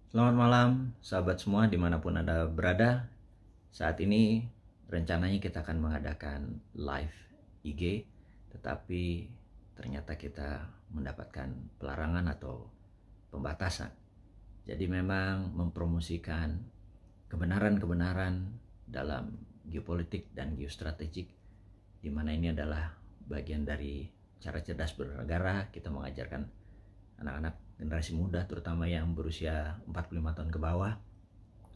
Selamat malam, sahabat semua dimanapun Anda berada. Saat ini rencananya kita akan mengadakan live IG, tetapi ternyata kita mendapatkan pelarangan atau pembatasan. Jadi memang mempromosikan kebenaran-kebenaran dalam geopolitik dan geostrategik, di mana ini adalah bagian dari cara cerdas bernegara. Kita mengajarkan anak-anak generasi muda terutama yang berusia 45 tahun ke bawah,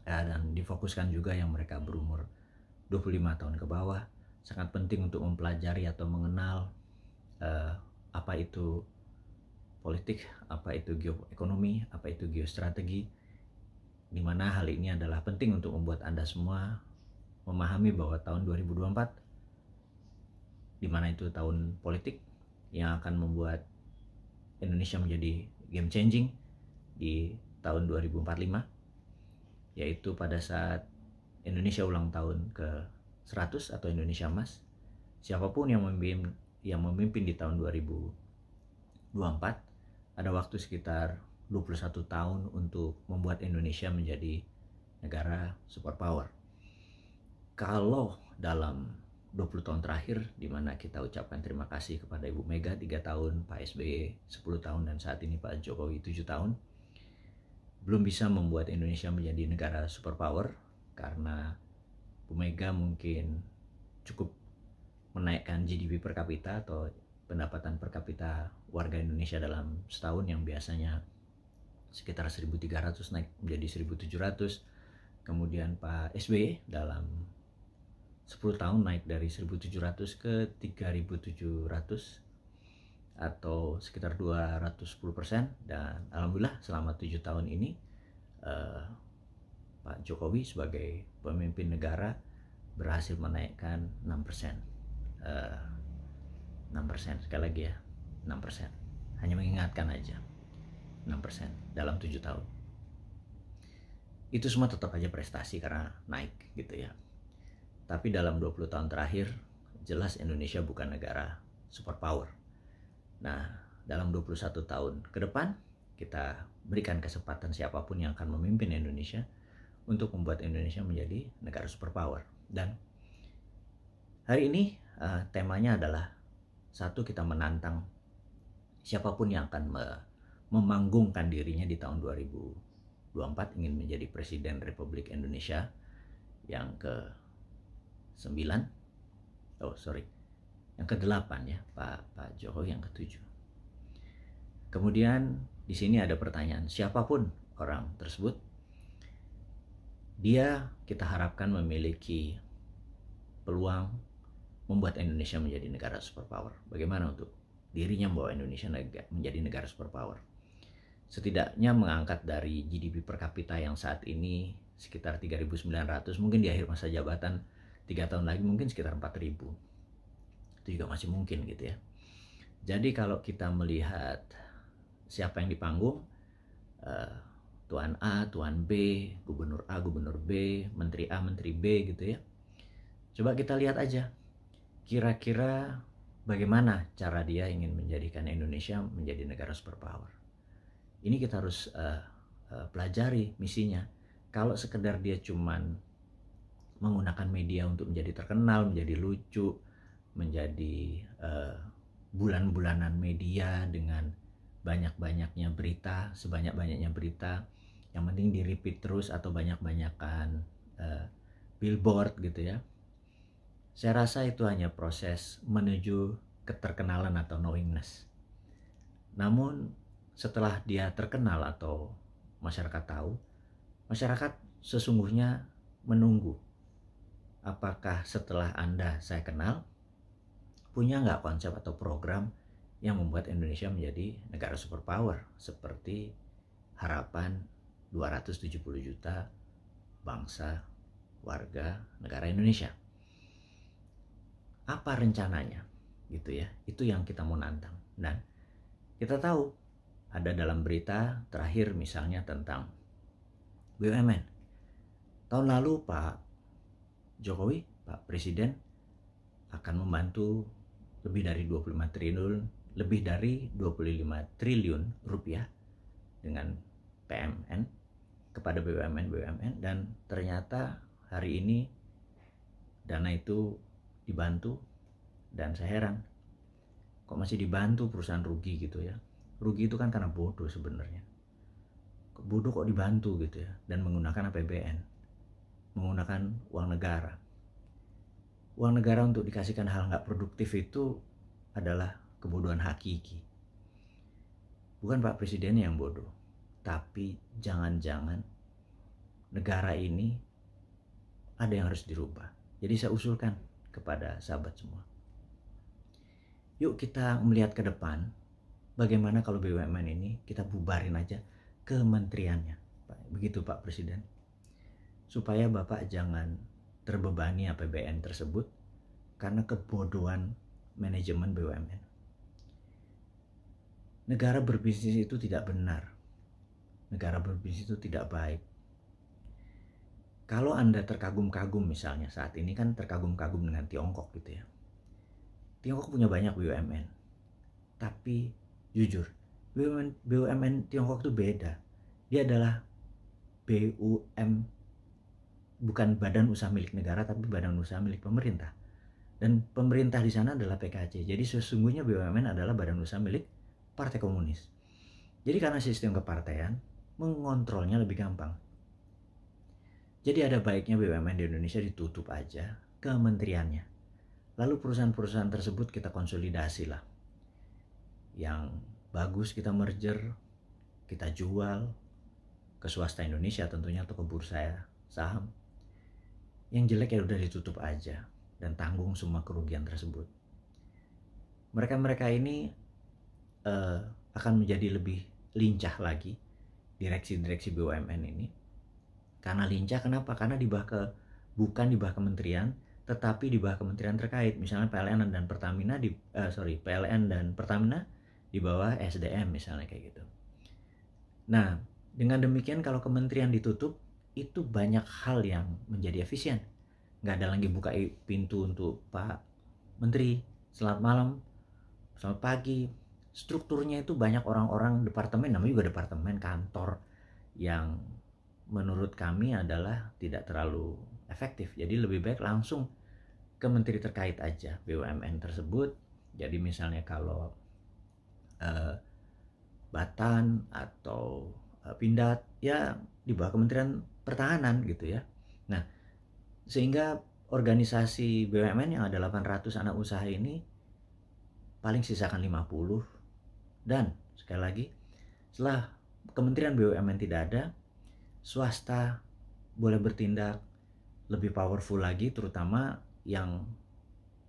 dan difokuskan juga yang mereka berumur 25 tahun ke bawah. Sangat penting untuk mempelajari atau mengenal apa itu politik, apa itu geoekonomi, apa itu geostrategi, di mana hal ini adalah penting untuk membuat Anda semua memahami bahwa tahun 2024, di mana itu tahun politik yang akan membuat Indonesia menjadi game changing di tahun 2045, yaitu pada saat Indonesia ulang tahun ke 100 atau Indonesia Emas. Siapapun yang memimpin di tahun 2024, ada waktu sekitar 21 tahun untuk membuat Indonesia menjadi negara superpower. Kalau dalam 20 tahun terakhir, di mana kita ucapkan terima kasih kepada Ibu Mega 3 tahun, Pak SBY 10 tahun, dan saat ini Pak Jokowi 7 tahun, belum bisa membuat Indonesia menjadi negara superpower karena Bu Mega mungkin cukup menaikkan GDP per kapita atau pendapatan per kapita warga Indonesia dalam setahun yang biasanya sekitar 1.300 naik menjadi 1.700. Kemudian Pak SBY dalam 10 tahun naik dari 1.700 ke 3.700 atau sekitar 210%. Dan alhamdulillah selama 7 tahun ini Pak Jokowi sebagai pemimpin negara berhasil menaikkan 6%. 6%, sekali lagi ya, 6%. Hanya mengingatkan aja, 6% dalam 7 tahun. Itu semua tetap aja prestasi karena naik gitu ya. Tapi dalam 20 tahun terakhir, jelas Indonesia bukan negara superpower. Nah, dalam 21 tahun ke depan, kita berikan kesempatan siapapun yang akan memimpin Indonesia untuk membuat Indonesia menjadi negara superpower. Dan hari ini temanya adalah, satu, kita menantang siapapun yang akan memanggungkan dirinya di tahun 2024 ingin menjadi Presiden Republik Indonesia yang ke-9, yang ke-8 ya, Pak Jokowi yang ke-7. Kemudian di sini ada pertanyaan, siapapun orang tersebut, dia kita harapkan memiliki peluang membuat Indonesia menjadi negara superpower. Bagaimana untuk dirinya membawa Indonesia menjadi negara superpower? Setidaknya mengangkat dari GDP per kapita yang saat ini sekitar 3.900, mungkin di akhir masa jabatan 3 tahun lagi mungkin sekitar 4.000. Itu juga masih mungkin gitu ya. Jadi kalau kita melihat siapa yang di panggung, Tuan A, Tuan B, Gubernur A, Gubernur B, Menteri A, Menteri B gitu ya. Coba kita lihat aja, kira-kira bagaimana cara dia ingin menjadikan Indonesia menjadi negara superpower. Ini kita harus pelajari misinya. Kalau sekedar dia cuman menggunakan media untuk menjadi terkenal, menjadi lucu, menjadi bulan-bulanan media dengan banyak-banyaknya berita, sebanyak-banyaknya berita, yang penting di repeat terus atau banyak-banyakan billboard gitu ya. Saya rasa itu hanya proses menuju keterkenalan atau knowingness. Namun setelah dia terkenal atau masyarakat tahu, masyarakat sesungguhnya menunggu, apakah setelah saya kenal, punya nggak konsep atau program yang membuat Indonesia menjadi negara superpower seperti harapan 270 juta bangsa warga negara Indonesia. Apa rencananya gitu ya? Itu yang kita mau nantang. Dan kita tahu ada dalam berita terakhir misalnya tentang BUMN. Tahun lalu Pak Jokowi, Pak Presiden, akan membantu lebih dari 25 triliun rupiah dengan PMN kepada BUMN dan ternyata hari ini dana itu dibantu, dan saya heran kok masih dibantu perusahaan rugi gitu ya. Rugi itu kan karena bodoh sebenarnya. Bodoh kok dibantu gitu ya, dan menggunakan APBN, menggunakan uang negara. Uang negara untuk dikasihkan hal nggak produktif itu adalah kebodohan hakiki. Bukan Pak Presiden yang bodoh, tapi jangan-jangan negara ini ada yang harus dirubah. Jadi saya usulkan kepada sahabat semua, yuk kita melihat ke depan, bagaimana kalau BUMN ini kita bubarin aja kementeriannya. Begitu Pak Presiden. Supaya Bapak jangan terbebani APBN tersebut karena kebodohan manajemen BUMN. Negara berbisnis itu tidak benar. Negara berbisnis itu tidak baik. Kalau Anda terkagum-kagum, misalnya saat ini kan terkagum-kagum dengan Tiongkok gitu ya. Tiongkok punya banyak BUMN. Tapi jujur, BUMN Tiongkok itu beda. Dia adalah bukan badan usaha milik negara, tapi badan usaha milik pemerintah. Dan pemerintah di sana adalah PKC. Jadi sesungguhnya BUMN adalah badan usaha milik Partai Komunis. Jadi karena sistem kepartean, mengontrolnya lebih gampang. Jadi ada baiknya BUMN di Indonesia ditutup aja kementeriannya. Lalu perusahaan-perusahaan tersebut kita konsolidasi lah. Yang bagus kita merger, kita jual ke swasta Indonesia tentunya atau ke bursa saham. Yang jelek ya udah ditutup aja dan tanggung semua kerugian tersebut. Mereka-mereka ini akan menjadi lebih lincah lagi, direksi-direksi BUMN ini. Karena lincah kenapa? Karena bukan di bawah kementerian, tetapi di bawah kementerian terkait. Misalnya PLN dan Pertamina di bawah SDM misalnya kayak gitu. Nah, dengan demikian kalau kementerian ditutup, itu banyak hal yang menjadi efisien. Nggak ada lagi buka pintu untuk Pak Menteri, selamat malam, selamat pagi. Strukturnya itu banyak orang-orang departemen, namanya juga departemen kantor, yang menurut kami adalah tidak terlalu efektif. Jadi lebih baik langsung ke menteri terkait aja BUMN tersebut. Jadi misalnya kalau Batan atau Pindad ya di bawah Kementerian Pertahanan gitu ya. Nah, sehingga organisasi BUMN yang ada 800 anak usaha ini paling sisakan 50. Dan sekali lagi, setelah Kementerian BUMN tidak ada, swasta boleh bertindak lebih powerful lagi, terutama yang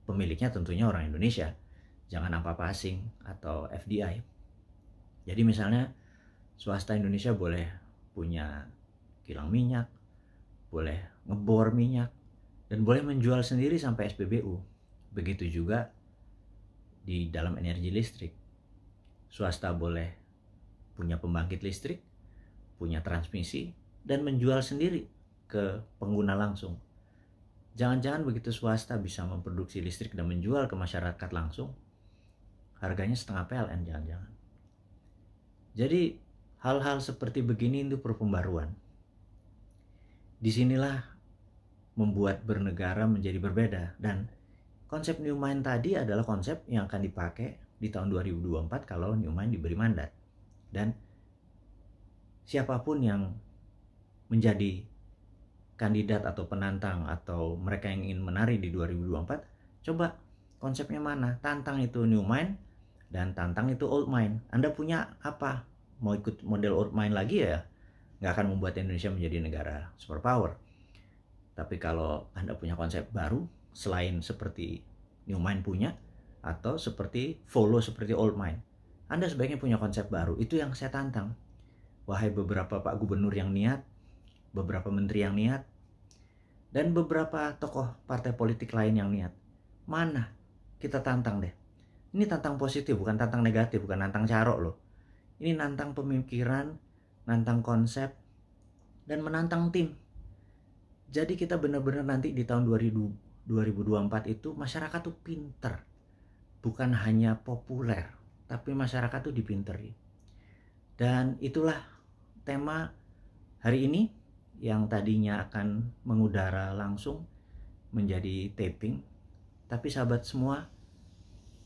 pemiliknya tentunya orang Indonesia, jangan apa-apa asing atau FDI. Jadi misalnya swasta Indonesia boleh punya kilang minyak, boleh ngebor minyak, dan boleh menjual sendiri sampai SPBU. Begitu juga di dalam energi listrik. Swasta boleh punya pembangkit listrik, punya transmisi, dan menjual sendiri ke pengguna langsung. Jangan-jangan begitu swasta bisa memproduksi listrik dan menjual ke masyarakat langsung, harganya setengah PLN jangan-jangan. Jadi hal-hal seperti begini itu perlu pembaruan. Disinilah membuat bernegara menjadi berbeda, dan konsep New Mind tadi adalah konsep yang akan dipakai di tahun 2024 kalau New Mind diberi mandat. Dan siapapun yang menjadi kandidat atau penantang atau mereka yang ingin menari di 2024, coba konsepnya mana? Tantang itu New Mind dan tantang itu Old Mind. Anda punya apa? Mau ikut model Old Mind lagi ya? Nggak akan membuat Indonesia menjadi negara superpower. Tapi kalau Anda punya konsep baru, selain seperti New Mind punya, atau seperti follow seperti Old Mind, Anda sebaiknya punya konsep baru. Itu yang saya tantang. Wahai beberapa Pak Gubernur yang niat, beberapa menteri yang niat, dan beberapa tokoh partai politik lain yang niat. Mana? Kita tantang deh. Ini tantang positif, bukan tantang negatif, bukan tantang carok loh. Ini nantang pemikiran, nantang konsep, dan menantang tim. Jadi kita benar-benar nanti di tahun 2024 itu masyarakat tuh pinter. Bukan hanya populer, tapi masyarakat tuh dipinteri. Dan itulah tema Hari ini yang tadinya akan mengudara langsung menjadi taping, tapi sahabat semua,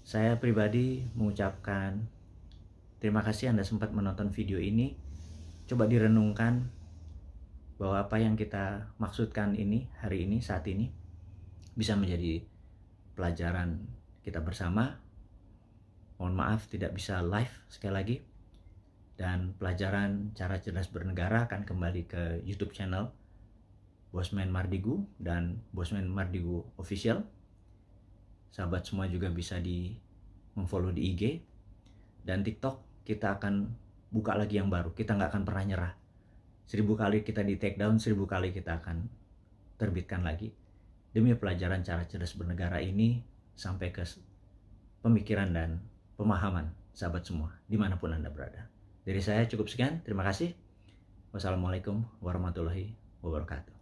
saya pribadi mengucapkan terima kasih Anda sempat menonton video ini. Coba direnungkan bahwa apa yang kita maksudkan ini hari ini, saat ini, bisa menjadi pelajaran kita bersama. Mohon maaf tidak bisa live sekali lagi. Dan pelajaran cara cerdas bernegara akan kembali ke YouTube channel Bosman Mardigu dan Bosman Mardigu Official. Sahabat semua juga bisa memfollow di IG dan TikTok. Kita akan buka lagi yang baru. Kita nggak akan pernah nyerah. 1000 kali kita di take down, 1000 kali kita akan terbitkan lagi demi pelajaran cara cerdas bernegara ini sampai ke pemikiran dan pemahaman sahabat semua dimanapun Anda berada. Dari saya cukup sekian, terima kasih. Wassalamualaikum warahmatullahi wabarakatuh.